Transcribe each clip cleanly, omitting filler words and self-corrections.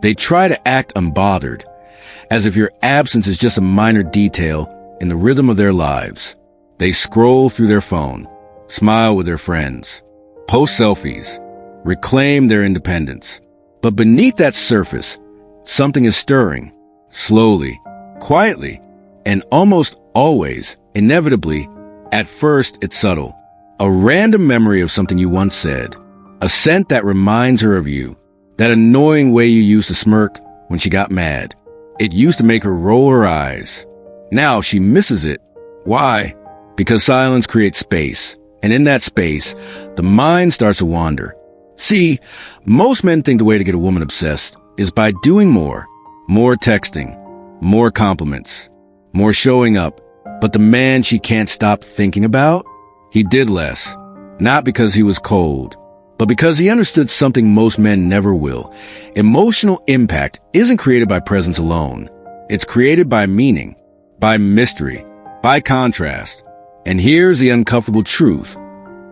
They try to act unbothered, as if your absence is just a minor detail in the rhythm of their lives. They scroll through their phone, smile with their friends, post selfies, reclaim their independence. But beneath that surface, something is stirring, slowly, quietly, and almost always, inevitably. At first, it's subtle. A random memory of something you once said. A scent that reminds her of you. That annoying way you used to smirk when she got mad. It used to make her roll her eyes. Now she misses it. Why? Because silence creates space. And in that space, the mind starts to wander. See, most men think the way to get a woman obsessed is by doing more. More texting. More compliments. More showing up. But the man she can't stop thinking about? He did less. Not because he was cold, but because he understood something most men never will. Emotional impact isn't created by presence alone. It's created by meaning, by mystery, by contrast. And here's the uncomfortable truth.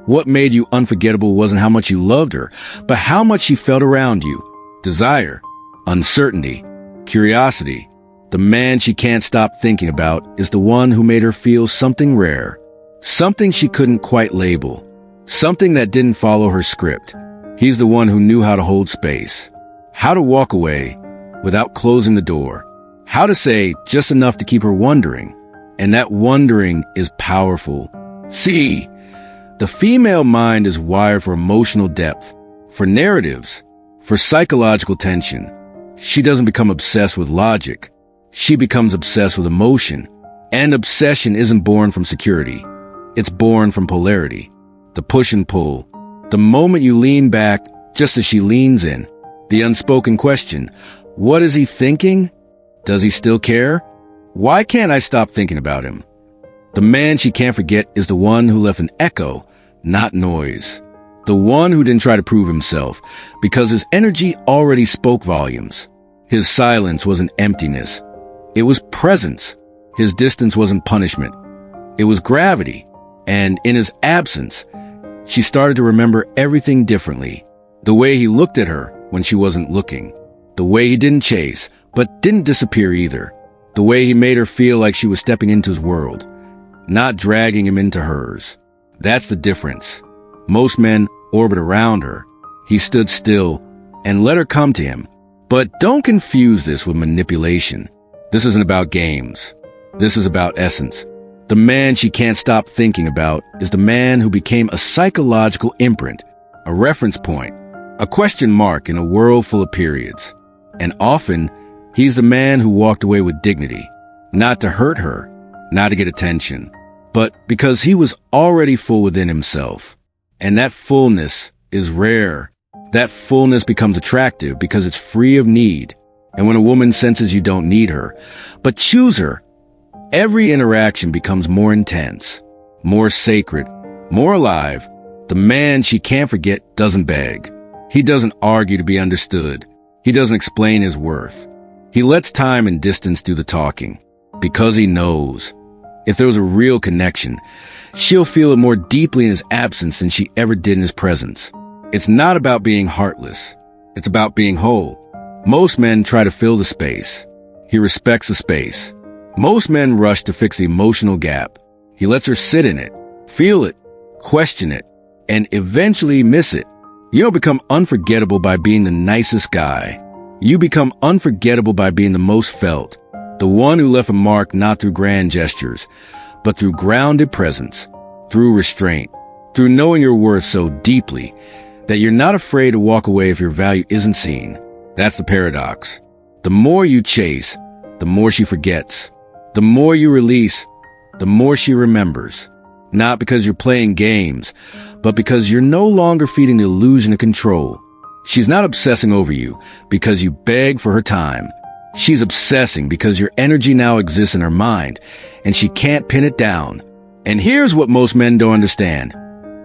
What made you unforgettable wasn't how much you loved her, but how much she felt around you. Desire, uncertainty, curiosity. The man she can't stop thinking about is the one who made her feel something rare, something she couldn't quite label, something that didn't follow her script. He's the one who knew how to hold space, how to walk away without closing the door, how to say just enough to keep her wondering. And that wondering is powerful. See, the female mind is wired for emotional depth, for narratives, for psychological tension. She doesn't become obsessed with logic. She becomes obsessed with emotion. And obsession isn't born from security. It's born from polarity. The push and pull. The moment you lean back, just as she leans in. The unspoken question. What is he thinking? Does he still care? Why can't I stop thinking about him? The man she can't forget is the one who left an echo, not noise. The one who didn't try to prove himself, because his energy already spoke volumes. His silence wasn't emptiness. It was presence. His distance wasn't punishment. It was gravity. And in his absence, she started to remember everything differently. The way he looked at her when she wasn't looking. The way he didn't chase, but didn't disappear either. The way he made her feel like she was stepping into his world, not dragging him into hers. That's the difference. Most men orbit around her. He stood still and let her come to him. But don't confuse this with manipulation. This isn't about games. This is about essence. The man she can't stop thinking about is the man who became a psychological imprint, a reference point, a question mark in a world full of periods. And often, he's the man who walked away with dignity, not to hurt her, not to get attention, but because he was already full within himself. And that fullness is rare. That fullness becomes attractive because it's free of need. And when a woman senses you don't need her, but choose her, every interaction becomes more intense, more sacred, more alive. The man she can't forget doesn't beg. He doesn't argue to be understood. He doesn't explain his worth. He lets time and distance do the talking, because he knows. If there was a real connection, she'll feel it more deeply in his absence than she ever did in his presence. It's not about being heartless. It's about being whole. Most men try to fill the space. He respects the space. Most men rush to fix the emotional gap. He lets her sit in it, feel it, question it, and eventually miss it. You don't become unforgettable by being the nicest guy. You become unforgettable by being the most felt, the one who left a mark not through grand gestures, but through grounded presence, through restraint, through knowing your worth so deeply that you're not afraid to walk away if your value isn't seen. That's the paradox. The more you chase, the more she forgets. The more you release, the more she remembers. Not because you're playing games, but because you're no longer feeding the illusion of control. She's not obsessing over you because you beg for her time. She's obsessing because your energy now exists in her mind, and she can't pin it down. And here's what most men don't understand.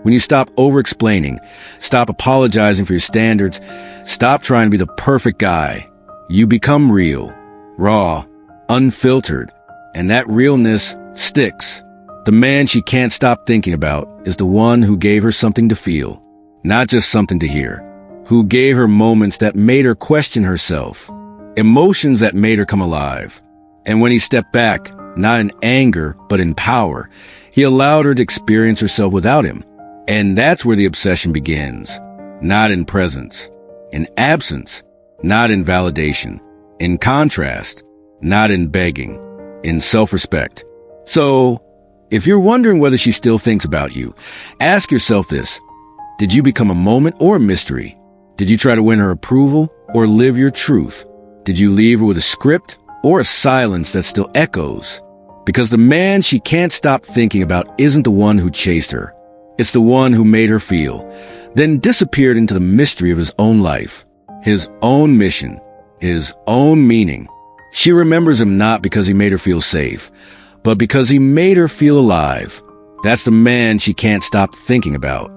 When you stop over-explaining, stop apologizing for your standards, stop trying to be the perfect guy, you become real, raw, unfiltered, and that realness sticks. The man she can't stop thinking about is the one who gave her something to feel, not just something to hear, who gave her moments that made her question herself, emotions that made her come alive. And when he stepped back, not in anger, but in power, he allowed her to experience herself without him. And that's where the obsession begins. Not in presence, in absence, not in validation, in contrast, not in begging, in self-respect. So, if you're wondering whether she still thinks about you, ask yourself this. Did you become a moment or a mystery? Did you try to win her approval or live your truth? Did you leave her with a script or a silence that still echoes? Because the man she can't stop thinking about isn't the one who chased her. It's the one who made her feel, then disappeared into the mystery of his own life, his own mission, his own meaning. She remembers him not because he made her feel safe, but because he made her feel alive. That's the man she can't stop thinking about.